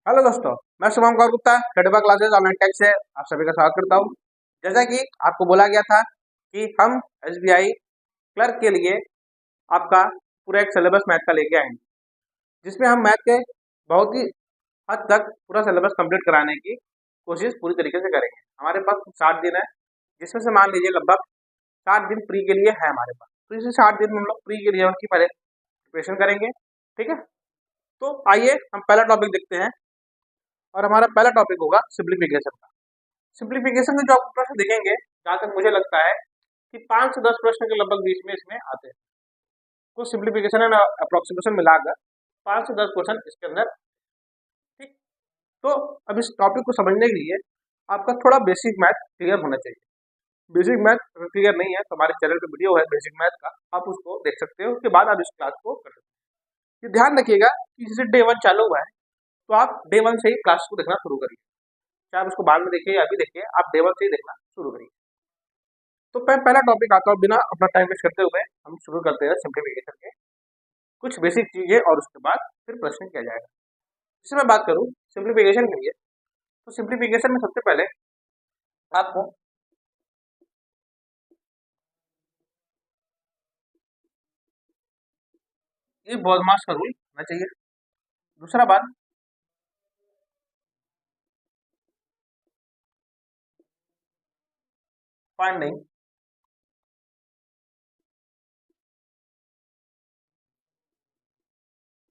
Hello दोस्तों, मैं शुभम कौर गुप्ता खडबा क्लासेस ऑनलाइन टेक से आप सभी का स्वागत करता हूं। जैसा कि आपको बोला गया था कि हम एसबीआई क्लर्क के लिए आपका पूरा एक सिलेबस मैथ का लेके आएंगे, जिसमें हम मैथ के बहुत ही हद तक पूरा सिलेबस कंप्लीट कराने की कोशिश पूरी तरीके से करेंगे। हमारे पास 60 दिन है, जिसमें से मान लीजिए लगभग 7 दिन प्री के लिए है हमारे पास। तो इसी 7 दिन में हम लोग प्री के लिए उसकी पहले प्रिपरेशन करेंगे। ठीक है, तो आइए हम पहला टॉपिक देखते हैं और हमारा पहला टॉपिक होगा सिंप्लीफिकेशन का। सिंप्लीफिकेशन के जो आप प्रश्न देखेंगे, जहाँ तक मुझे लगता है कि 5 से 10 प्रश्न के लगभग बीच में इसमें आते हैं। तो सिंप्लीफिकेशन एंड अप्रोक्सीमेशन मिलाकर 5 से 10 क्वेश्चन इसके अंदर। ठीक, तो अब इस टॉपिक को समझने के लिए आपका थोड़ा बेसिक मैथ क्लियर होना चाहिए। बेसिक मैथ अगर क्लियर नहीं है तो हमारे चैनल पे वीडियो है बेसिक मैथ का, आप उसको देख सकते हो। उसके बाद आप इस क्लास को कर सकते हो। ये ध्यान रखिएगा कि जैसे डे 1 चालू हुआ है, तो आप डे 1 से ही क्लास को देखना शुरू करिए। चाहे आप उसको बाद में देखिए या अभी देखिए, आप डे 1 से ही देखना शुरू करिए। तो मैं पहला टॉपिक आता हूँ, बिना अपना टाइम वेस्ट करते हुए हम शुरू करते हैं सिंप्लीफिकेशन के कुछ बेसिक चीजें, और उसके बाद फिर प्रश्न किया जाएगा। जैसे मैं बात करूँ सिंप्लीफिकेशन के लिए, तो सिंप्लीफिकेशन में सबसे पहले आपको ये बॉडमास का रूल होना चाहिए। दूसरा बात, फाइंडिंग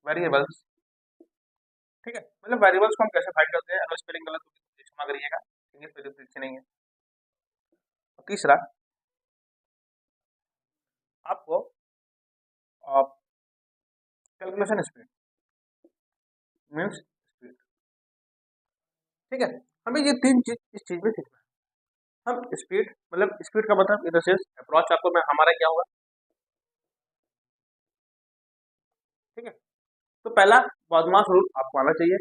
वेरिएबल्स। ठीक है, मतलब वेरिएबल्स को हम कैसे फाइंड करते हैं। अगर स्पेलिंग गलत होगी तो क्षमा करिएगा, इंग्लिश स्पेलिंग तो अच्छी नहीं है। और तीसरा, आपको कैलकुलेशन स्पीड मीन्स स्पीड। ठीक है, हमें ये तीन चीज इस चीज में सीखना है। हम स्पीड, मतलब स्पीड का मतलब इधर से अप्रोच आपको मैं हमारा क्या होगा। ठीक है, तो पहला बॉडमास रूल आपको आना चाहिए।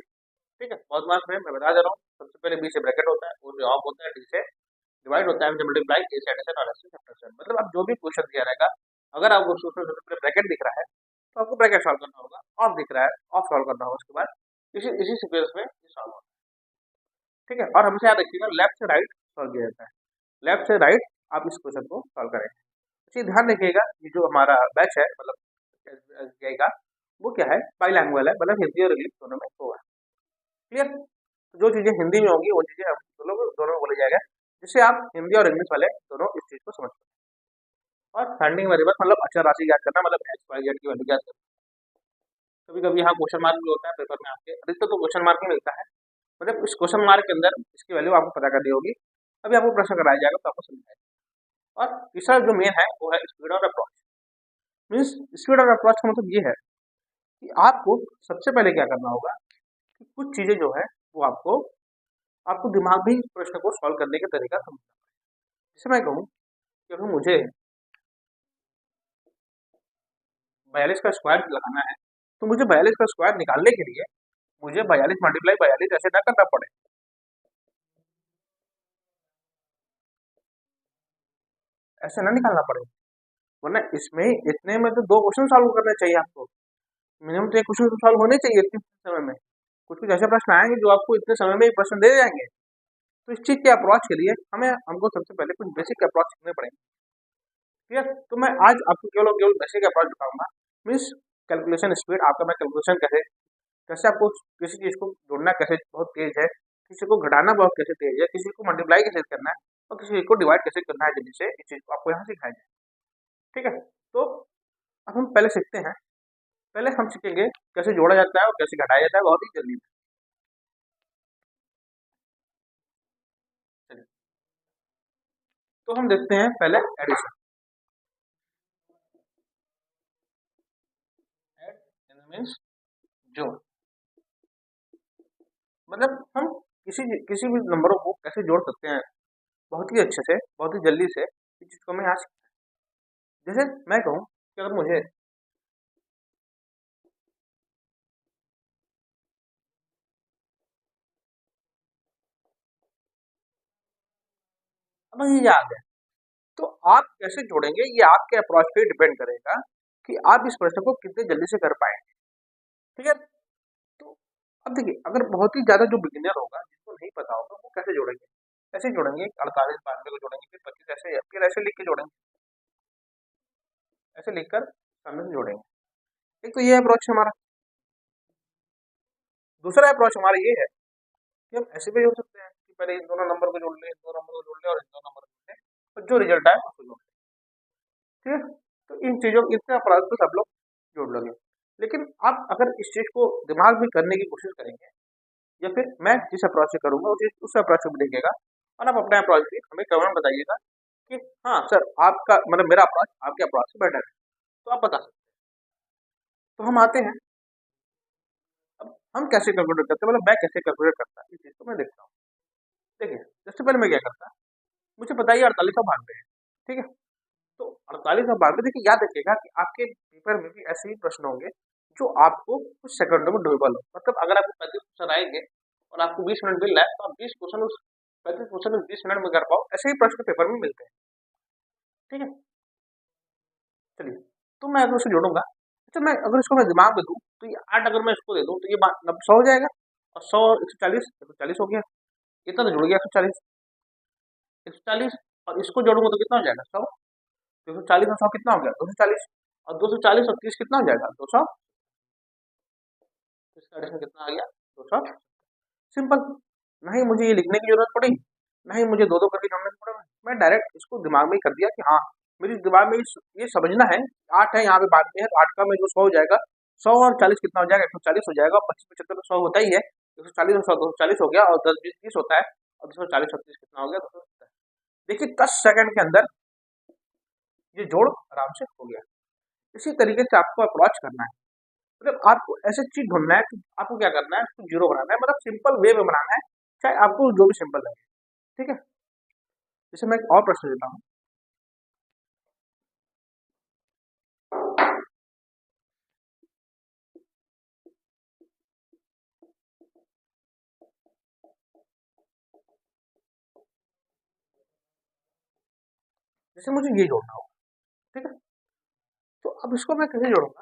ठीक है, बॉडमास में मैं बता दे रहा हूँ, सबसे पहले बी से ब्रैकेट होता है, ओ से ऑफ होता है, डी से डिवाइड होता है, एम से मल्टीप्लाई, ए से एडिशन और एस से सब्ट्रैक्शन। मतलब आप जो भी क्वेश्चन दिया रहेगा, अगर आपको उसमें सबसे पहले ब्रैकेट दिख रहा है तो आपको ब्रैकेट सॉल्व करना होगा, ऑफ दिख रहा है ऑफ सॉल्व करना होगा, उसके बाद इसी इसी सीक्वेंस में ये सॉल्व होगा। ठीक है, और हमसे याद रखिएगा लेफ्ट से राइट सॉल्व किया जाता है। लेफ्ट से राइट आप इस क्वेश्चन को सॉल्व करेंगे। इसी ध्यान रखिएगा, ये जो हमारा बैच है, मतलब SBI का, वो क्या है, बाइलैंग्वेज है, मतलब हिंदी और इंग्लिश दोनों में होगा। क्लियर, तो जो चीजें हिंदी में होंगी वो चीजें हम दोनों में बोली जाएगा, जिससे आप हिंदी और इंग्लिश वाले दोनों इस चीज को समझ सकते हैं। और फाइंडिंग वेरिएबल मतलब अक्षर राशि ज्ञात करना, मतलब एक्स वाई जेड की वैल्यू ज्ञात करना। कभी कभी यहाँ क्वेश्चन मार्क भी होता है पेपर में आपके, अधिकतर तो क्वेश्चन मार्क ही मिलता है। मतलब इस क्वेश्चन मार्क के अंदर इसकी वैल्यू आपको पता करनी होगी। अभी आपको प्रश्न कराया जाएगा तो आपको समझाएगा। और तीसरा जो मेन है वो है स्पीड और अप्रोच। मीन्स स्पीड और अप्रोच का मतलब ये है कि आपको सबसे पहले क्या करना होगा कि कुछ चीजें जो है वो आपको आपको दिमाग में ही प्रश्न को सॉल्व करने के तरीका समझना है। जैसे मैं कहूँ कि अगर मुझे 42 का स्क्वायर लगाना है, तो मुझे 42 का स्क्वायर निकालने के लिए मुझे 42 मल्टीप्लाई 42 ऐसे ना करना पड़े। ऐसे ना निकालना पड़े, वरना इसमें इतने में तो 2 क्वेश्चन सॉल्व करने चाहिए आपको। मिनिमम तो एक क्वेश्चन तो सॉल्व होने चाहिए इतने समय में। कुछ कुछ ऐसे प्रश्न आएंगे जो आपको इतने समय में एक प्रश्न दे जाएंगे। तो इस चीज के अप्रोच के लिए हमको सबसे पहले कुछ बेसिक अप्रोच सीखने पड़ेंगे। ठीक है, तो मैं आज आपको केवल और केवल बेसिक अप्रोच बताऊंगा। मीन्स कैलकुलेशन स्पीड, आपका मैं कैलकुलेशन कैसे कैसे आपको किसी चीज को जोड़ना कैसे बहुत तेज है, किसी को घटाना बहुत कैसे तेज है, किसी को मल्टीप्लाई कैसे करना है, और किसी को डिवाइड कैसे करना है जल्दी से, इस चीज को आपको यहाँ सिखाया जाए। ठीक है, तो अब हम पहले सीखते हैं। पहले हम सीखेंगे कैसे जोड़ा जाता है और कैसे घटाया जाता है, बहुत ही जल्दी। चलिए, तो हम देखते हैं पहले एडिशन। एड मीन्स जोड़, मतलब हम किसी भी नंबरों को कैसे जोड़ सकते हैं बहुत ही अच्छे से, बहुत ही जल्दी से, इस चीज को मैं यहाँ जैसे मैं कहूँ कि अगर मुझे अब ये याद है, तो आप कैसे जोड़ेंगे ये आपके अप्रोच पे डिपेंड करेगा कि आप इस प्रश्न को कितने जल्दी से कर पाएंगे। ठीक है, तो अब देखिए, अगर बहुत ही ज्यादा जो बिगिनर होगा, जिसको नहीं पता होगा, वो कैसे जोड़ेंगे? ऐसे जोड़ेंगे, 48 92 को जोड़ेंगे, फिर 25 ऐसे, फिर ऐसे लिख के जोड़ेंगे, ऐसे लिखकर सामने से जोड़ेंगे। एक तो ये अप्रोच हमारा। दूसरा अप्रोच हमारा ये है कि हम ऐसे भी जोड़ सकते हैं कि पहले इन दोनों नंबर को जोड़ लें, इन दो नंबर को जोड़ लें और इन दो नंबर को जोड़ लें, और जो रिजल्ट आए उसको जोड़ लें। ठीक है, तो इन चीजों इतने अप्रोच तो सब लोग जोड़ लोगे। लेकिन आप अगर इस चीज को दिमाग में करने की कोशिश करेंगे, या फिर मैं जिस अप्रोच से करूंगा उस अप्रोच से भी देखिएगा, और आप अपना अप्रोच भी हमें कमेंट में बताइएगा कि हाँ सर, आपका मतलब मेरा अप्रोच आपके अप्रोच से बेटर है, तो आप बता सकते हैं। तो हम आते हैं, अब हम कैसे कैलकुलेट करते हैं, मतलब मैं कैसे कैलकुलेट करता इस चीज को मैं देखता हूँ। देखिए, सबसे पहले मैं क्या करता, मुझे बताइए 4892 है, ठीक है। तो 4892, देखिए याद रखिएगा कि आपके पेपर में भी ऐसे ही प्रश्न होंगे जो आपको कुछ सेकंडों में डुएबल हो। मतलब अगर आपको 35 क्वेश्चन आएंगे और आपको 20 मिनट मिल रहा है, तो आप 20 क्वेश्चन उस 35 क्वेश्चन 20 मिनट में कर पाओ, ऐसे ही प्रश्न पेपर में मिलते हैं। ठीक है, चलिए, तो मैं अगर उसे जोड़ूंगा, अच्छा मैं अगर इसको मैं दिमाग में दूं, तो ये 8 अगर मैं इसको दे दूं, तो ये 100 हो जाएगा, और 100 140 हो गया, इतना तो जुड़ गया 140। 140 और इसको जोड़ूंगा तो कितना हो जाएगा? 100। 240 और 100 कितना हो गया? 240। और 240 और 30 कितना हो जाएगा? 200। तो इसका एडिशन कितना आ गया? 200। सिंपल। नहीं मुझे ये लिखने की जरूरत पड़ी, नहीं मुझे दो दो करके जोड़ने की पड़ा, मैं डायरेक्ट इसको दिमाग में ही कर दिया कि हाँ, मेरे दिमाग में ये समझना है, 8 है यहाँ पे बाद में है, तो 8 का में जो 100 हो जाएगा, 100 और 40 कितना हो जाएगा? 140 हो जाएगा। 25 75 तो 100 होता ही है, 140 और 100 240 हो गया, और 10 20 30 होता है, और 240 36 कितना हो गया? 270। देखिए 10 सेकंड के अंदर ये जोड़ आराम से हो गया। इसी तरीके से आपको अप्रोच करना है, मतलब आपको ऐसे चीज ढूंढना है कि आपको क्या करना है, उसको जीरो बनाना है, मतलब सिंपल वे में बनाना है, चाहे आपको जो भी सिंपल लगे। ठीक है, जैसे मैं एक और प्रश्न देता हूँ। जैसे मुझे ये जोड़ना होगा, ठीक है, तो अब इसको मैं कैसे जोड़ूंगा?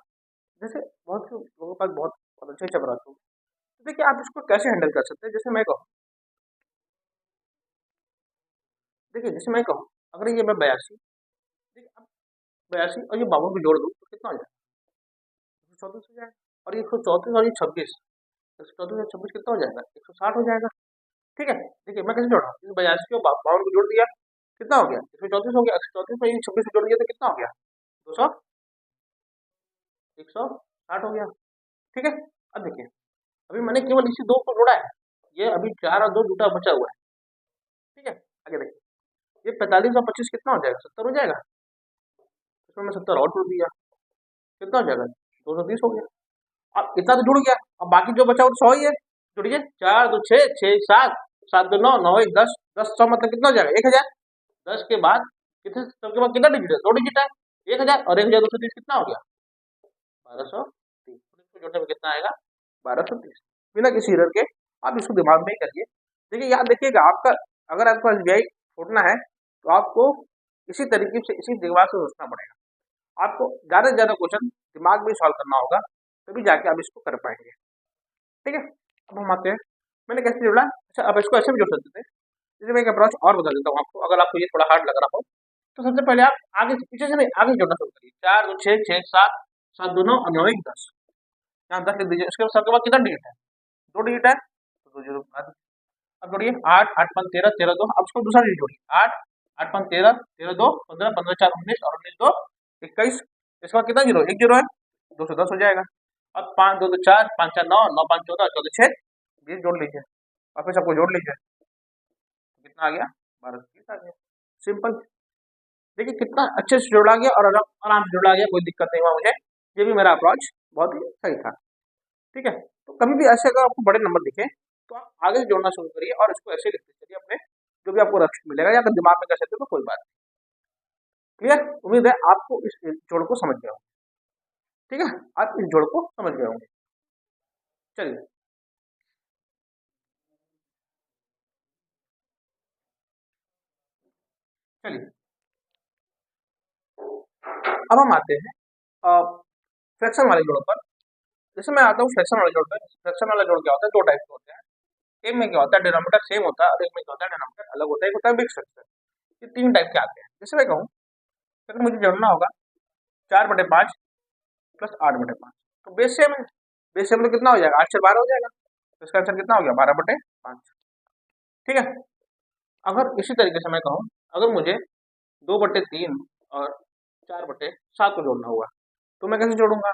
जैसे बहुत से लोगों के पास बहुत बहुत अच्छे अच्छे अप्रोच होंगे, तो देखिए आप इसको कैसे हैंडल कर सकते हैं। जैसे मैं कहूँ, देखिए जैसे मैं कहूँ, अगर ये मैं 82, देखिए अब 82 और ये 52 को जोड़ दूँ तो कितना हो जाएगा? 134 हो जाएगा। और ये 134 और ये 26, 134 और 26 कितना हो जाएगा? 160 हो जाएगा। ठीक है, देखिए मैं कैसे जोड़ा, इस 82 और 52 को जोड़ दिया, कितना हो गया? 134 हो गया। 134 में 26 को जोड़ दिया तो कितना हो गया? 200, 160 हो गया। ठीक है, अब देखिए, अभी मैंने केवल इसी दो को जोड़ा है, ये अभी 4 और 2 जुटा बचा हुआ है। ठीक है, आगे देखिए, ये 45 और 25 कितना हो जाएगा? 70 हो जाएगा। इसमें मैं 70 और जोड़ दिया, कितना हो जाएगा? 230 हो गया। अब इतना तो जुड़ गया, अब बाकी जो बचा वो तो 100 ही है। जुड़िए, 4 2 6 6 7 7 2 9 9 1 10 10 100 मतलब कितना हो जाएगा? 1000। 10 के बाद कितने, सबके बाद कितना डिजिट है? 2 डिजिट है। 1000 और 1230 कितना हो गया? 1230। इसको जोड़ने में कितना आएगा? 1230। बिना किसी एरर के आप इसको दिमाग में ही करिए। देखिए याद रखिएगा, आपका अगर आपको एसबीआई छोड़ना है, तो आपको इसी तरीके से, इसी दिमाग से सोचना पड़ेगा। आपको ज्यादा से ज्यादा क्वेश्चन दिमाग में सॉल्व करना होगा, तभी जाके आप इसको कर पाएंगे। ठीक है, अब हम आते हैं, मैंने कैसे जोड़ा। अच्छा, अब इसको ऐसे भी जोड़ सकते थे। जैसे मैं एक अप्रोच और बता देता हूँ आपको, अगर आपको ये थोड़ा हार्ड लग रहा हो, तो सबसे पहले आप आगे से, पीछे से नहीं, आगे से जोड़ना शुरू करिए। 4 2 6 6 7 7 2 9 और 9 1 10, यहाँ 10 लिख दीजिए। उसके बाद सबके बाद कितना डिजिट है? 2 डिजिट है, तो 2 जीरो बना दीजिए। अब जोड़िए, 8 8 5 13 13 2, अब उसको दूसरा डिजिट जोड़िए। 8 8 5 13 13 2 15 15 4 19 और 19 2 21। इसके बाद कितना जीरो? 1 जीरो है, 210 हो जाएगा। अब 5 2 2 4 5 4 9 9 5 14 14 6 20 जोड़ लीजिए, और फिर सबको जोड़ लीजिए, तो कितना आ गया? 1230 आ गया। सिंपल। देखिए कितना अच्छे से जोड़ा गया, और आराम से जोड़ा गया, कोई दिक्कत नहीं हुआ मुझे। ये भी मेरा अप्रोच बहुत ही सही था। ठीक है, तो कभी भी ऐसे अगर आपको बड़े नंबर दिखे, तो आप आगे से जोड़ना शुरू करिए, और इसको ऐसे लिखते चलिए अपने, जो भी आपको लक्ष्य मिलेगा, या अगर दिमाग में कर सकते हो तो कोई बात नहीं। क्लियर? उम्मीद है आपको इस जोड़ को समझ गया होगा। ठीक है, आप इस जोड़ को समझ गए होंगे। चलिए, चलिए अब हम आते हैं फ्रैक्शन वाले जोड़ पर। जैसे मैं आता हूँ फ्रैक्शन वाला जोड़ पे। फ्रैक्शन वाला जोड़ क्या होता है, दो टाइप के होते हैं। एक में क्या होता है, डिनोमिनेटर सेम होता है, और एक में क्या होता है, डिनोमिनेटर अलग होता है, एक होता है मिक्स फ्रैक्शन। ये तीन टाइप के आते हैं। जैसे मैं कहूँ, अगर मुझे जोड़ना होगा 4/5 प्लस 8/5, तो बेस सेम है। बेस सेम तो कितना हो जाएगा, 8 से 12 हो जाएगा, तो इसका आंसर कितना हो गया, 12/5। ठीक है। अगर इसी तरीके से मैं कहूँ, अगर मुझे 2/3 और 4/7 को जोड़ना हुआ, तो मैं कैसे जोड़ूंगा।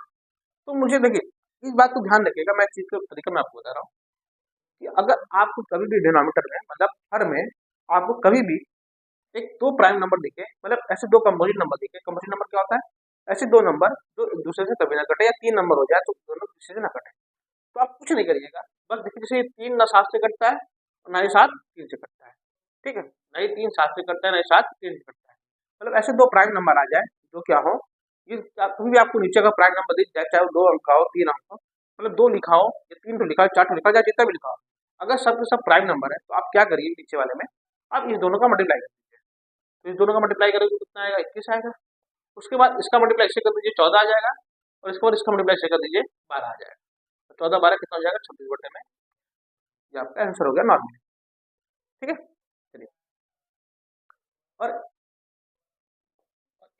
तो मुझे देखिए, इस बात को ध्यान रखिएगा, मैं चीज का तरीका मैं आपको बता रहा हूँ कि अगर आपको कभी भी डिनोमिनेटर में, मतलब हर में आपको कभी भी एक दो प्राइम नंबर दिखे, मतलब ऐसे दो कंपोजिट नंबर दिखे। कंपोजिट नंबर क्या होता है, ऐसे दो नंबर जो एक दूसरे से कभी ना कटे, या तीन नंबर हो जाए तो दोनों किसी से ना कटे, तो आप कुछ नहीं करिएगा। बस देखिए, जैसे ये 3 ना 7 से कटता है, और ना ही 7 3 से कटता है। ठीक है, ना ही 3 7 से कटता है, ना ही 7 3 से कटता है। मतलब ऐसे दो प्राइम नंबर आ जाए जो क्या हो, ये कभी भी आपको नीचे का प्राइम नंबर दिख जाए, चाहे वो 2 अंक का हो, 3 अंक का हो, मतलब 2 लिखा हो या 3 तो लिखा हो, 4 तो लिखा हो, चाहे जितना भी लिखा हो, अगर सब के सब प्राइम नंबर है, तो आप क्या करिए, नीचे वाले में आप इस दोनों का मल्टीप्लाई कर दीजिए। तो इस दोनों का मल्टीप्लाई करेंगे तो कितना आएगा, 21 आएगा। उसके बाद इसका मल्टीप्लाई इससे कर दीजिए, 14 आ जाएगा, और इसके बाद इसका मल्टीप्लाई इससे कर दीजिए, 12 आ जाएगा। तो 14 12 कितना हो जाएगा, 26/में। ये आपका आंसर हो गया नॉर्मल। ठीक है, चलिए। और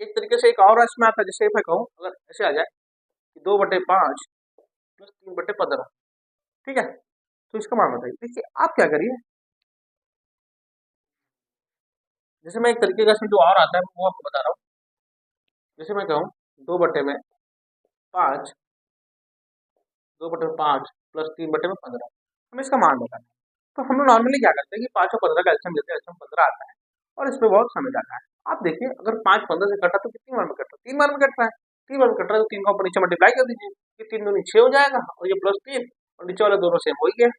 एक तरीके से एक और इसमें आता है, जैसे मैं कहूँ, अगर ऐसे आ जाए कि 2/5 प्लस 3/15। ठीक है, तो इसका मान बताइए। देखिए, आप क्या करिए, जैसे मैं एक तरीके का इसमें जो और आता है वो आपको बता रहा हूँ। जैसे मैं कहूँ 2/5 2/5 प्लस 3/15, हमें इसका मान बताना है। तो हम लोग नॉर्मली क्या करते हैं कि 5 और 15 का एलसीएम लेते हैं, एलसीएम 15 आता है, और इसमें बहुत समय जाता है। आप देखिए, अगर 5 15 से कटा तो कितनी बार में कट रहा है, 3 बार में कट रहा है। 3 बार में कट रहा है, तो 3 का ऊपर नीचे मल्टीप्लाई कर दीजिए, ये 3 दूनी 6 हो जाएगा, और ये प्लस 3 और नीचे वाले दोनों सेम हो ही गया।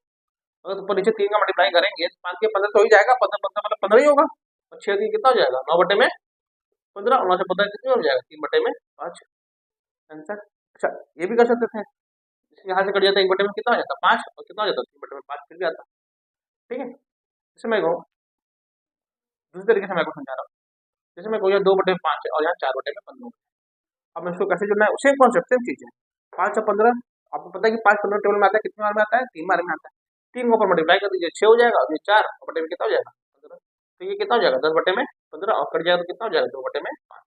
अगर ऊपर नीचे 3 का मल्टीप्लाई करेंगे तो 5 के 15 तो हो ही जाएगा, 15 15 मतलब 15 ही होगा, और 6 3 कितना हो जाएगा, 9/15, और 9 से 15 कितने हो जाएगा, 3/5 आंसर। अच्छा, ये भी कर सकते थे, यहाँ से कट जाता है, 1/में कितना हो जाता, 5, और कितना हो जाता, 3/5 फिर भी आता। ठीक है, जैसे मैं कहूँ, दूसरी तरीके से मैं आपको समझा रहा हूँ। जैसे मैं कहूँ 2/5 है, और यहाँ 4/15। अब मैं इसको कैसे जुड़ना है, सेम कॉन्सेप्ट, सेम चीज है। 5 और 15, आपको पता है कि 5 15 टेबल में आता है, कितनी बार में आता है, 3 बार में आता है। 3 को ऊपर मल्टीप्लाई कर दीजिए, 6 हो जाएगा, और ये 4 और बटे में कितना हो जाएगा, 15। तो ये कितना हो जाएगा, 10/15, और कट जाएगा तो कितना हो जाएगा, 2/5।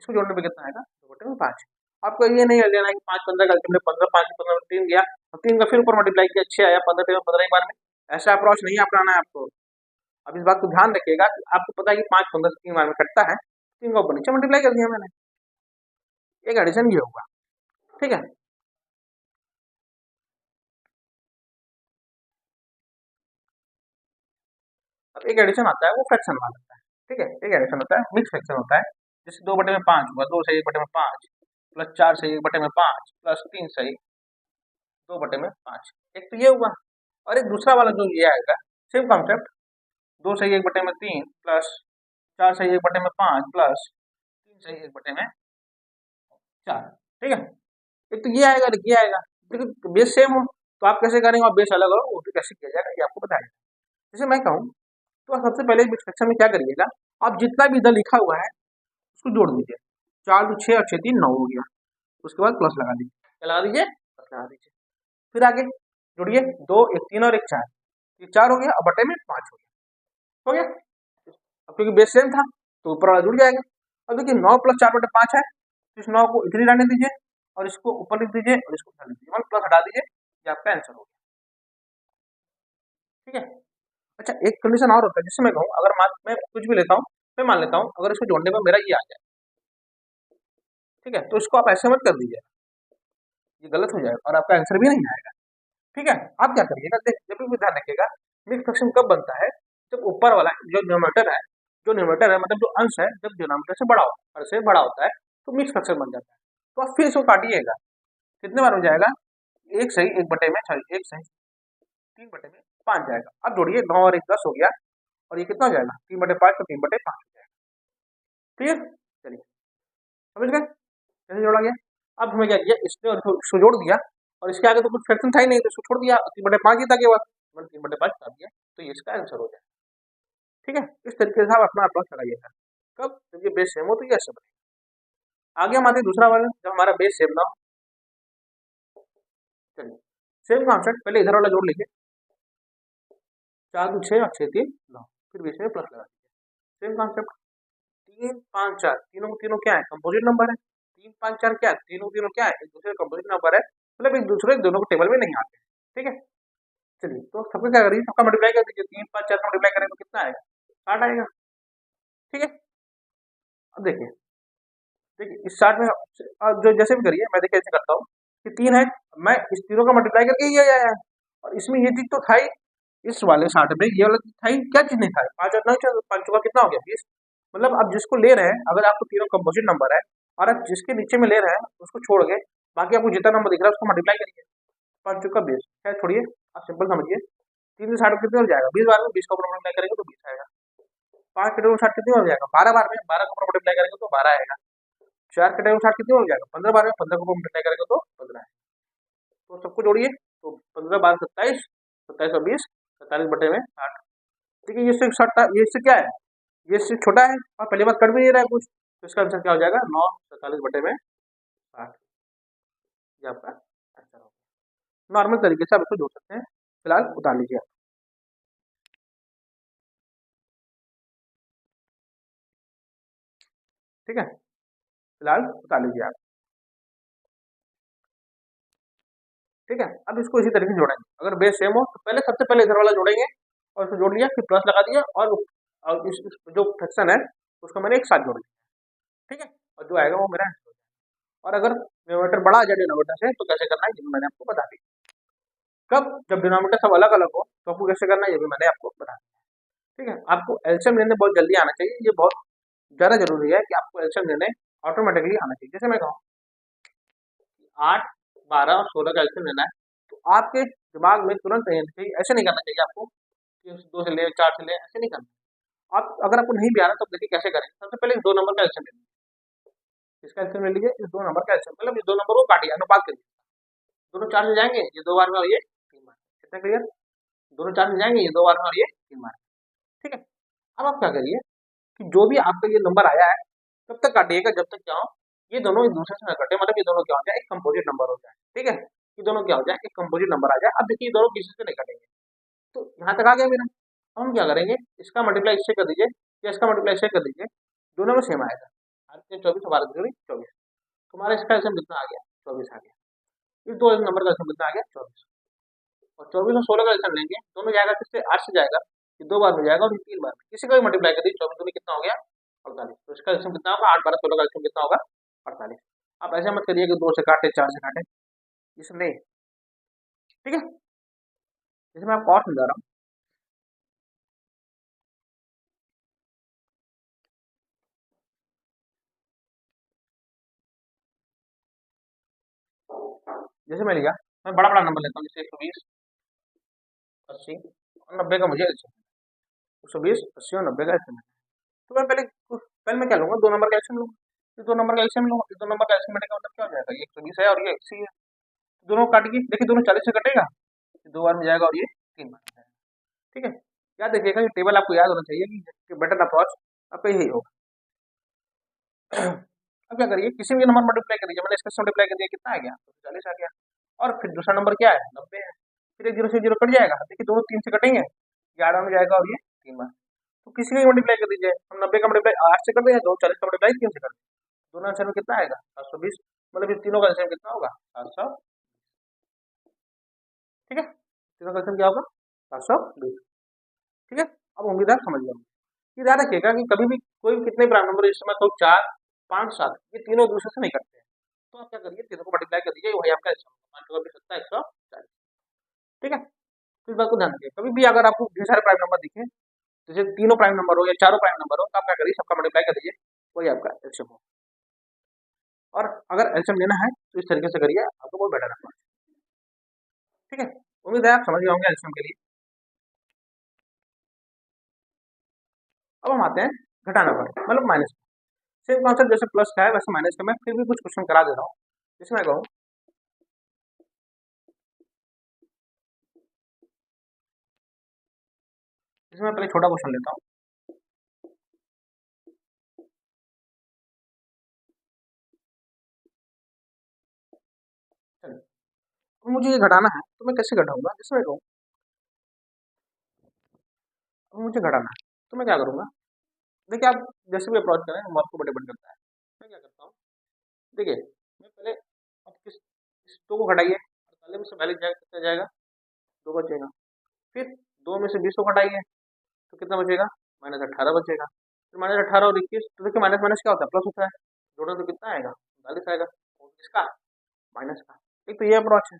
इसको जोड़ने पे कितना आएगा, 2/5। आपको ये नहीं लेना है कि 5 15 का अल्टीमेट 15, 5 15 3 गया, और 3 का फिर ऊपर मल्टीप्लाई किया, 6 आया, 15 टेबल 15 एक बार में। ऐसा अप्रोच नहीं अपनाना है आपको। अब इस बात को ध्यान रखिएगा कि आपको पता है कि 5 15 से 3 बार में कटता है, 3 का ऊपर नीचे मल्टीप्लाई कर दिया मैंने, एक एडिशन ये होगा। ठीक है, अब एक एडिशन आता है वो फ्रैक्शन वाला होता है। ठीक है, एक एडिशन होता है मिक्स फ्रैक्शन होता है। जैसे 2/5 हुआ, 2 से 1/5 प्लस 4 से 1/5 प्लस 3 से 2/5। एक तो ये हुआ, और एक दूसरा वाला जो ये आएगा, सेम कॉन्सेप्ट, 2 से 1/3 प्लस 4 से 1/5 प्लस 3 से 1/4। ठीक है, एक तो ये आएगा, एक ये आएगा। देखिए, बेस सेम हो तो आप कैसे करेंगे, और बेस अलग हो वो भी कैसे किया जाएगा, ये आपको बताया। जैसे मैं कहूँ, तो आप सबसे पहले मिक्स फ्रैक्शन में क्या करिएगा, आप जितना भी इधर लिखा हुआ है उसको जोड़ दीजिए। 4 2 6 और 6 3 9 हो गया। उसके बाद प्लस लगा दीजिए, क्या लगा दीजिए, प्लस लगा दीजिए। फिर आगे जोड़िए, 2 एक 3 और एक 4, ये 4 हो गया, और बटे में 5 हो गया, हो गया। अब क्योंकि बेस सेम था तो ऊपर वाला जुड़ जाएगा। अब देखिए, 9 प्लस 4/5 है, तो इस 9 को इधर ही रहने दीजिए, और इसको ऊपर लिख दीजिए, और इसको उधर लिख दीजिए, मतलब प्लस हटा दीजिए, ये आपका आंसर हो गया। ठीक है। अच्छा, एक कंडीशन और होता है, जिससे मैं कहूँ, अगर मैं कुछ भी लेता हूँ, मैं मान लेता हूँ अगर इसको जोड़ने में मेरा ये आ जाए, ठीक है, तो इसको आप ऐसे मत कर दीजिए, ये गलत हो जाएगा और आपका आंसर भी नहीं आएगा। ठीक है, आप क्या करिएगा, जब भी ध्यान रखिएगा, मिक्स फ्रैक्शन कब बनता है, जब ऊपर वाला जो न्यूमरेटर है, मतलब जो अंश है, जब डिनोमिनेटर से बड़ा होता है, हर से बड़ा होता है, तो मिक्स फ्रैक्शन बन जाता है। तो आप फिर इसको काटिएगा, कितने बार हो जाएगा, एक सही, एक बटे में, सॉरी, एक सही 3/5 जाएगा। अब जोड़िए, 9 और 1 10 हो गया, और ये कितना हो जाएगा, 3/5 तो 3/5 हो जाएगा। क्लियर, चलिए, समझ गए कैसे जोड़ा गया। अब हमें क्या किया, इसने और इसको जोड़ दिया, और इसके आगे तो कुछ फ्रैक्शन था ही नहीं, तो इसको छोड़ दिया, 3/5 ही था केवल, मैंने 3/5 कर दिया, तो ये इसका आंसर हो जाए। ठीक है, इस तरीके से आप अपना अप्रोच लगाइएगा। कब, जब ये बेस सेम हो तो ये ऐसे बनेगा। आगे हम आते हैं दूसरा वाला, जब हमारा बेस सेम ना हो, सेम कॉन्सेप्ट, पहले इधर वाला जोड़ लीजिए, 4 2 6 और 6 3 9, फिर बीच में प्लस लगा दीजिए। सेम कॉन्सेप्ट, 3 5 4 तीनों तीनों क्या है, कंपोजिट नंबर है। 3 5 4 क्या है, तीनों तीनों क्या है, एक दूसरे कंपोजिट नंबर है, मतलब एक दूसरे दोनों को टेबल में नहीं आते। ठीक है, चलिए तो सबको क्या करिए, सबका मल्टीप्लाई कर दीजिए। 3 5 4 का मल्टीप्लाई करें तो कितना आएगा, 60 आएगा। ठीक है, अब देखिए, देखिए इस 60 में अब जो जैसे भी करिए, मैं देखिए ऐसे करता हूँ कि 3 है, मैं इस तीनों का मल्टीप्लाई करके ये आया है, और इसमें ये चीज तो था ही, इस वाले 60 में ये वाला चीज था ही, क्या चीज नहीं था, 5 और 9 5 का कितना हो गया 20। मतलब आप जिसको ले रहे हैं, अगर आपको तीनों कंपोजिट नंबर है और आप जिसके नीचे में ले रहे हैं उसको छोड़ के बाकी आपको जितना नंबर दिख रहा है उसको मल्टीप्लाई करिए। 5 का 20 है, छोड़िए, आप सिंपल समझिए, 3 से 60 कितने हो जाएगा, 20 बार में 20 का ऊपर मल्टीप्लाई करेंगे तो 20 आएगा। 5 के 60 कितने हो जाएगा, 12 बार में 12 का ऊपर मल्टीप्लाई करेंगे तो 12 आएगा। 4 के 60 कितने हो जाएगा, 15 बार में 15 का ऊपर मल्टीप्लाई करेंगे तो 15 आएगा। तो सबको जोड़िए, तो 15 बार 27, 27 और 20 47 बटे में 60। ठीक है, ये सिर्फ 60, ये इससे क्या है, ये सिर्फ छोटा है और पहली बार कट भी नहीं रहा है कुछ, तो इसका आंसर क्या हो जाएगा, 9 47 बटे में 60। ये आपका आंसर होगा। नॉर्मल तरीके से आप इसको जोड़ सकते हैं, फिलहाल उतार लीजिए आप। ठीक है, फिलहाल उतार लीजिए आप। ठीक है, अब इसको इसी तरीके से जोड़ेंगे, अगर बेस सेम हो तो पहले सबसे पहले इधर वाला जोड़ेंगे और इसको जोड़ लिया, फिर प्लस लगा दिया, और इस जो फ्रैक्शन है उसको मैंने एक साथ जोड़ दिया। ठीक है, और जो आएगा वो मेरा आंसर हो जाएगा। और अगर न्यूमरेटर बड़ा आ जाए डिनोमिनेटर से तो कैसे करना है ये भी मैंने आपको बता दिया। कब, जब डिनोमिनेटर सब अलग अलग हो तो आपको कैसे करना है ये भी मैंने आपको बता दिया। ठीक है, आपको एलसीएम लेने बहुत जल्दी आना चाहिए, ये बहुत ज़्यादा जरूरी है कि आपको एलसीएम लेने ऑटोमेटिकली आना चाहिए। जैसे मैं कहूँ 8 12 और 16 का एलसीएम लेना है, तो आपके दिमाग में तुरंत नहीं आना चाहिए, ऐसे नहीं करना चाहिए आपको कि 2 से ले 4 से ले, ऐसे नहीं करना। आप अगर आपको नहीं भी आ रहा तो देखिए कैसे करें, सबसे पहले इस 2 नंबर का एलसीएम ले लीजिए, इसका एलसीएम ले लीजिए, इस 2 नंबर का एलसीएम, मतलब इस 2 नंबर को काटिए, अनुपात करिए, दोनों 4 से जाएंगे, ये 2 बार में और ये 3 बार। कितना क्लियर, दोनों 4 से जाएंगे, ये 2 बार में और ये 3 बार। ठीक है, अब आप क्या करिए कि जो भी आपका ये नंबर आया है तब तक काटिएगा जब तक क्या हो, ये दोनों एक दूसरे से न कटे, मतलब ये दोनों क्या हो जाए, एक कंपोजिट नंबर हो जाए। ठीक है, ये दोनों क्या हो जाए, एक कंपोजिट नंबर आ जाए। अब देखिए ये दोनों किसी से नहीं कटेंगे, तो यहाँ तक आ गया मेरा। अब हम क्या करेंगे, इसका मल्टीप्लाई इससे कर दीजिए या इसका मल्टीप्लाई इससे कर दीजिए, दोनों में सेम आएगा। 24 12 24, तुम्हारा इसका एल्सियम कितना आ गया, 24 आ गया। इस दो नंबर का एल्सियम कितना आ गया, 24। और 24 और 16 का एल्सियम लेंगे, दोनों जाएगा किससे, 8 से जाएगा, ये 2 बार में जाएगा और ये 3 बार में, किसी का भी मल्टीप्लाई कर दीजिए, 24 दूनी कितना हो गया, 48। तो इसका एल्सियम कितना होगा, 8 12 16 का एल्सियम कितना होगा, 48। आप ऐसे मत करिए कि 2 से काटे 4 से काटे, इसमें। ठीक है, जैसे मैं आपको और समझा रहा हूँ, जैसे मैं लिया, मैं बड़ा बड़ा नंबर लेता हूँ, जैसे 120 80 और 90 का मुझे एल्सियम, 120 80 और 90 का एल्सियम। तो मैं पहले मैं क्या लूंगा, 2 नंबर का एल्सियम लूंगा, इस 2 नंबर का एल्सियम लूंगा, इस 2 नंबर का एल्सियम का मतलब क्या हो जाएगा, ये 120 है और ये 80 है, दोनों काटिए, देखिए दोनों 40 से कटेगा, 2 बार में जाएगा और ये 3 बार में जाएगा। ठीक है, याद रखिएगा ये टेबल आपको याद होना चाहिए कि बेटर अप्रोच आपका यही होगा। अब क्या करिए, किसी भी नंबर मल्टीप्लाई करिए, मैंने इसका मल्टीप्लाई कर दिया, कितना आ गया, 40 आ गया। और फिर दूसरा नंबर क्या है, 90 है, फिर एक 0 से 0 कट जाएगा, देखिए दोनों 3 से कटेंगे, 11 में जाएगा और ये 3 बार। तो किसी का भी मल्टीप्लाई कर दीजिए, हम 90 का मल्टीप्लाई 8 से कर दें, 40 का मल्टीप्लाई 3 से कर दें, दोनों आंसर में कितना आएगा, 720। मतलब इस तीनों का आंसर कितना होगा, 700। ठीक है, तीनों का आंसर क्या होगा, 720। ठीक है, अब उम्मीद है समझ गया। ये ध्यान रखिएगा कि कभी भी कोई भी कितने प्राइम नंबर, इस समय कोई 4 5 7, ये तीनों दूसरे से नहीं करते हैं, तो आप क्या करिए, तीनों को मल्टीप्लाई कर दीजिए, वही आपका आंसर होगा, 5 का भी 140। ठीक है, तो इस बात को ध्यान रखिए, कभी भी अगर आपको ढेर सारे प्राइम नंबर दिखे, जैसे तीनों प्राइम नंबर हो या चारों प्राइम नंबर हो, तो आप क्या करिए, सबका मल्टीप्लाई कर दीजिए, वही आपका एल्सियम हो। और अगर एल्सियम लेना है तो इस तरीके से करिए, आपको बहुत बेटर है। ठीक है, उम्मीद है आप समझ गए होंगे एल्सियम के लिए। अब हम आते हैं घटाना पर, मतलब माइनस। सेम कॉन्सेप्ट, जैसे प्लस का है वैसे माइनस का मैं फिर भी कुछ क्वेश्चन करा दे रहा हूँ। जैसे मैं कहूँ, इसमें पहले छोटा क्वेश्चन लेता हूँ। मुझे ये घटाना है तो मैं कैसे घटाऊंगा, जैसे मैं कहूँ अब मुझे घटाना है तो मैं क्या करूंगा। देखिए आप जैसे भी अप्रोच करें वो आपको डिपेंड करता है। मैं क्या करता हूँ, देखिए मैं पहले अब किस दो को घटाइए, 48 में से 42 जाएगा, कितना जाएगा, दो बचेगा। फिर दो में से 20 को घटाइए तो कितना बचेगा, -18 बचेगा। फिर -18 और 21, तो देखिए माइनस माइनस क्या होता है, प्लस होता है, जोड़ो तो कितना आएगा, 42 आएगा। और किसका, माइनस का। एक तो ये अप्रोच है।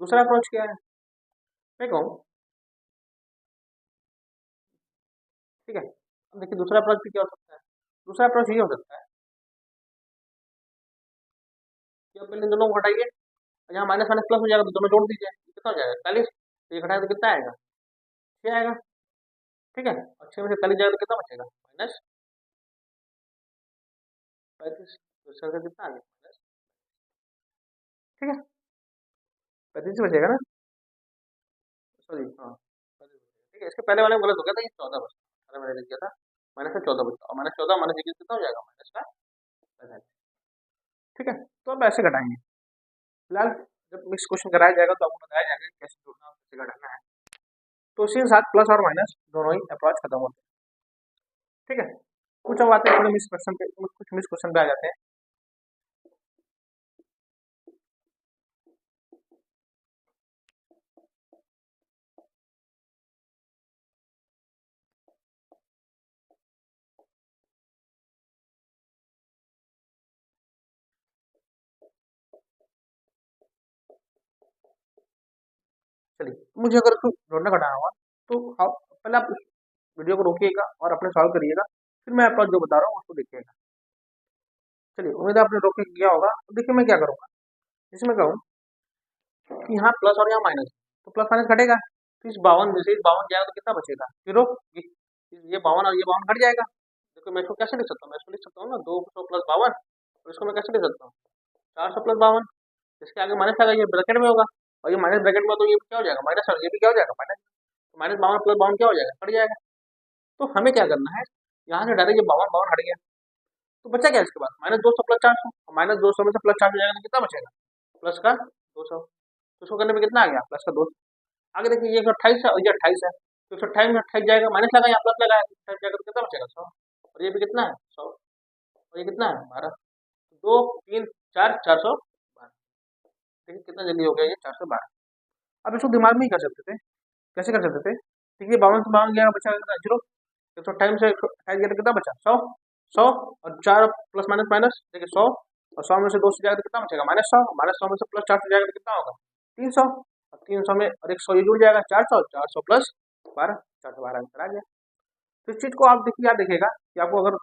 दूसरा अप्रोच क्या है, मैं कहूँ, ठीक है, अब देखिए दूसरा अप्रोच भी क्या हो सकता है। दूसरा अप्रोच ये हो सकता है कि आप पहले इन दोनों को हटाइए और यहाँ माइनस माइनस प्लस हो जाएगा तो दोनों जोड़ दीजिए, कितना हो जाएगा 41। तो ये घटाए तो कितना आएगा, 6 आएगा। ठीक है, और 6 में से 41 जाएगा तो कितना बचेगा, -35। तो इसका आंसर कितना आ गया, माइनस, ठीक है, 35 बचेगा ना, सॉरी हाँ 35 बचेगा। ठीक है, इसके पहले वाले में गलत हो गया था, ये 14 बचता, अरे मैंने लिख दिया था माइनस का 14 बचता, और -14 -21 कितना हो जाएगा, माइनस का 45। ठीक है, तो अब ऐसे घटाएंगे। फिलहाल जब मिक्स क्वेश्चन कराया जाएगा तो आपको बताया जाएगा कि कैसे जोड़ना और कैसे घटाना है। तो इसी के साथ प्लस और माइनस दोनों ही अप्रोच खत्म होते हैं। ठीक है, कुछ अब आते हैं थोड़े मिस क्वेश्चन पे, कुछ मिस क्वेश्चन पे आ जाते हैं। चलिए, मुझे अगर कोई जोड़ना घटाना हुआ तो आप पहले आप उस वीडियो को रोकिएगा और अपने सॉल्व करिएगा, फिर मैं अप्रोच जो बता रहा हूँ उसको देखिएगा। चलिए, उम्मीद है आपने रोक के किया होगा। अब देखिए मैं क्या करूँगा, इसमें कहूँ कि यहाँ प्लस और यहाँ माइनस, तो प्लस माइनस घटेगा, तो इस 52 में से इस 52 जाएगा तो कितना बचेगा, जीरो। ये 52 और ये 52 घट जाएगा। देखो मैं इसको कैसे लिख सकता हूँ, मैं इसको लिख सकता हूँ ना 200 प्लस 52, और इसको मैं कैसे लिख सकता हूँ 400 प्लस 52। इसके आगे माइनस आएगा, ये ब्रैकेट में होगा, और ये माइनस ब्रैकेट में, तो ये क्या हो जाएगा माइनस, और ये भी क्या हो जाएगा माइनस। तो -52 प्लस 52 क्या हो जाएगा, कट जाएगा। तो हमें क्या करना है, यहाँ से डायरेक्ट ये 52 52 हट गया, तो बचा क्या इसके बाद, -200 प्लस 400, -200 में से प्लस 400 जाएगा तो कितना बचेगा, प्लस का 200। तो उसको करने में कितना आ गया, प्लस का 200। आगे देखिए ये 28 है और ये 28 है, तो 128 में 28 जाएगा, माइनस लगा या प्लस लगाया, 28 जाएगा तो कितना बचेगा 100। और ये भी कितना है 100, और ये कितना है 12। 2 3 4 412। देखिए कितना जल्दी हो गया ये 412। अब इसको दिमाग में ही कर सकते थे, कैसे कर सकते थे, देखिए 52 से 52 गया, बचा कितना, जीरो। 128 से 28 गया तो कितना बचा 100। 100 और 4 प्लस माइनस माइनस, देखिए 100, और 100 में से 2 से जाएगा तो कितना बचेगा, -100, -100 में से प्लस 4 से जाएगा तो कितना होगा 300, और 300 में और 100 ये जुड़ जाएगा 400, 400 प्लस 12, 412 आंसर आ गया। तो इस चीज को आप देखिए, याद देखिएगा कि आपको अगर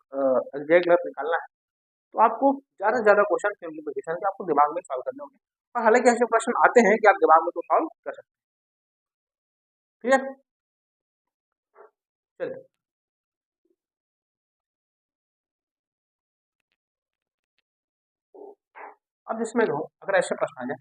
एग्जैक्ट लेफ्ट निकालना है तो आपको ज्यादा से ज्यादा क्वेश्चन सिंप्लीफिकेशन के आपको दिमाग में सॉल्व करने होंगे। और हालांकि ऐसे क्वेश्चन आते हैं कि आप दिमाग में तो सॉल्व कर सकते हैं। ठीक है, चलिए अब जिसमें कहूँ अगर ऐसे प्रश्न आ जाए,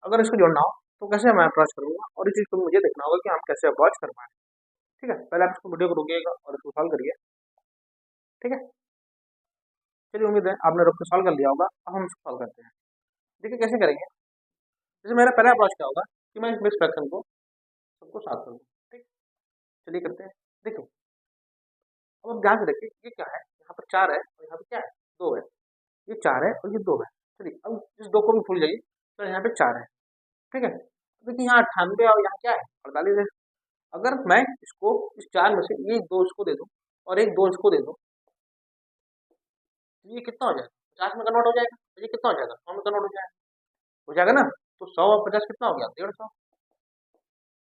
अगर इसको जोड़ना हो तो कैसे मैं अप्रोच करूंगा, और इस चीज को मुझे देखना होगा कि हम कैसे अप्रोच कर पाए। ठीक है, पहले आप इसको वीडियो को रोकिएगा और इसको सॉल्व करिए। ठीक है, चलिए उम्मीद है आपने रोक के सॉल्व कर लिया होगा। अब हम इसको सॉल्व करते हैं। देखिए कैसे करेंगे, जैसे मेरा पहला अप्रोच क्या होगा कि मैं इस मिक्स फ्रैक्शन को सबको साथ कर दूँ। ठीक, चलिए करते हैं। देखो अब आप ध्यान से देखिए, ये क्या है, यहाँ पर 4 है और यहाँ पे क्या है 2 है। ये 4 है और ये 2 है। चलिए अब इस 2 को भी भूल जाइए, तो यहाँ पे 4 है। ठीक है, तो देखिए यहाँ 98 और यहाँ क्या है 48 है। अगर मैं इसको इस 4 में से ये 2 इसको दे दूँ और एक 2 इसको दे दूँ, तो ये कितना हो जाएगा, 50 में कन्वर्ट हो जाएगा। तो ये कितना हो जाएगा, 100 में कन्वर्ट हो जाएगा ना। तो 100 और 50 कितना हो गया, 150।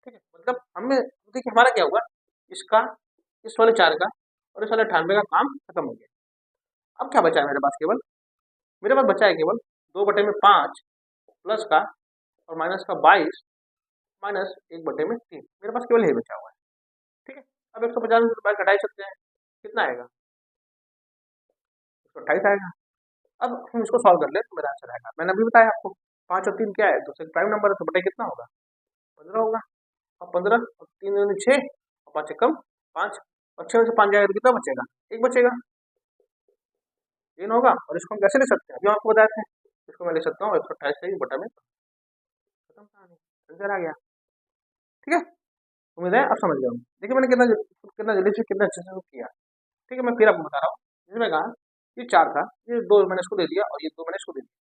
ठीक है, मतलब हमें देखिए हमारा क्या हुआ, इसका, इस वाले 4 का और इस वाले 98 का काम खत्म हो गया। अब क्या बचा है मेरे पास, केवल मेरे पास बचा है केवल 2/5 प्लस का और माइनस का 22 माइनस 1/3, मेरे पास केवल यही बचा हुआ है। ठीक है, अब 150 में से 22 घटा ही सकते हैं, कितना आएगा 128 आएगा। अब हम इसको सॉल्व कर ले तो मेरा आंसर आएगा, मैंने अभी बताया आपको 5 और 3 क्या है, 2 से प्राइम नंबर है, तो बटे कितना होगा, 15 होगा। अब 15 और 3 दूनी 6 और 5 एकम 5 और 6 में से 5 जाएगा तो कितना बचेगा, 1 बचेगा, 3 होगा। और इसको हम कैसे लिख सकते हैं, अभी आपको बताए थे, इसको मैं लिख सकता हूँ 128 से बटा में, खत्म कहानी, आंसर आ गया। ठीक है, उम्मीद है आप समझ गए होंगे। देखिए मैंने कितना कितना जल्दी से कितना अच्छे से किया। ठीक है, मैं फिर आपको बता रहा हूँ, जैसे मैं कहा ये 4 था, ये 2 मैंने इसको दे दिया और ये 2 मैंने इसको दे दिया,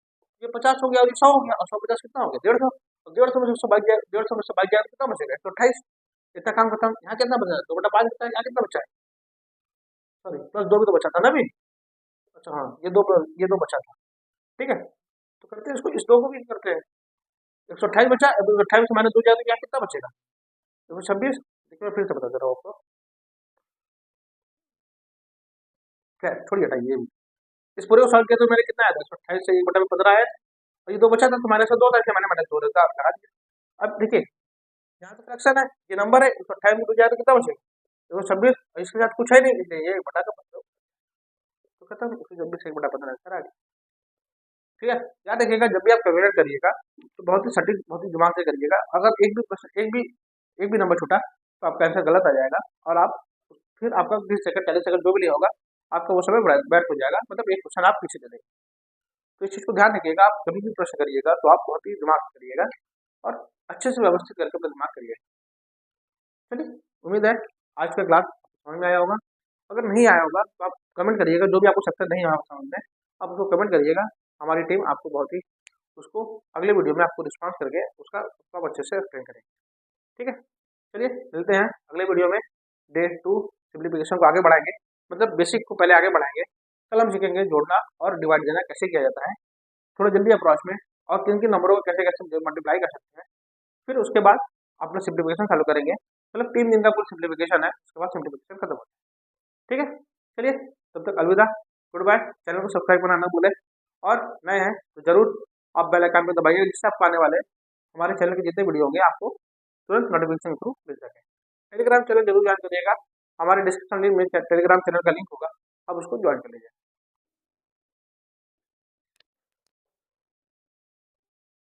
ये 50 हो गया और ये 100 हो गया, और 100 50 कितना हो गया, 150, और 150 में से 100 भाग गया, 150 में से भाग गया तो कितना बचेगा, 128। इतना काम खत्म। यहाँ कितना बचा, 2/5 बचा है, यहाँ कितना बचा है, सॉरी प्लस 2 भी तो बचा था ना अभी। अच्छा हाँ, ये दो बचा था। ठीक है, तो करते हैं इसको, इस 2 को भी करते हैं। 128 बचा, अब 128 से -2 जाए तो क्या कितना बचेगा, 226। देखिए मैं फिर से बता दे रहा हूँ आपको, खैर छोड़िए हटाइए। इस पूरे को सॉल्व किया तो मेरे कितना आया था, 128 से 1/15 आया, और ये 2 बचा था तो -2 था, इसलिए मैंने -2 रहता लगा दिया। अब देखिए यहाँ तो फ्रैक्शन है, ये नंबर है, 128 में 2 जाए तो कितना बचेगा, 226, और इसके साथ कुछ है नहीं, इसलिए ये बटा का मतलब तो खत्म, 126 से 1/15 आंसर आ गया। ठीक है, याद रखिएगा जब भी आप कैलकुलेट करिएगा तो बहुत ही सटीक, बहुत ही दिमाग से करिएगा। अगर एक भी प्रश्न एक भी नंबर छूटा तो आपका आंसर गलत आ जाएगा, और आप फिर आपका 20 सेकंड 40 सेकंड जो भी नहीं होगा, आपका वो समय बैठ हो जाएगा, मतलब एक क्वेश्चन आप पीछे चलेंगे। तो इस चीज़ को ध्यान रखिएगा, आप कभी भी प्रश्न करिएगा तो आप बहुत ही दिमाग से करिएगा और अच्छे से व्यवस्थित करके अपना दिमाग करिएगा। चलिए, उम्मीद है आज का क्लास समझ में आया होगा। अगर नहीं आया होगा तो आप कमेंट करिएगा, जो भी आपको सकता नहीं आया समझ में आप उसको कमेंट करिएगा। हमारी टीम आपको बहुत ही उसको अगले वीडियो में आपको रिस्पॉन्स करके उसका उसका अच्छे से एक्सप्लेन करेंगे। ठीक है, चलिए मिलते हैं अगले वीडियो में। डे 2 सिंप्लीफिकेशन को आगे बढ़ाएंगे, मतलब बेसिक को पहले आगे बढ़ाएंगे। कल हम सीखेंगे जोड़ना और डिवाइड देना कैसे किया जाता है, थोड़ा जल्दी अप्रोच में, और किन किन नंबरों को कैसे कैसे मल्टीप्लाई कर सकते हैं। फिर उसके बाद अपना सिंप्लीफिकेशन चालू करेंगे, मतलब 3 दिन का कुल सिंप्लीफिकेशन है, उसके बाद सिंप्लीफिकेशन खत्म हो जाए। ठीक है, चलिए तब तक अलविदा, गुड बाय। चैनल को सब्सक्राइब करना ना भूलें, और नए हैं तो जरूर आप बेल आइकन पे दबाइए, जिससे आपको आने वाले हमारे चैनल के जितने वीडियो होंगे आपको तुरंत नोटिफिकेशन के थ्रू मिल सके। टेलीग्राम चैनल जरूर ज्वाइन करिएगा, हमारे डिस्क्रिप्शन लिंक में टेलीग्राम चैनल का लिंक होगा, आप उसको ज्वाइन कर लीजिए।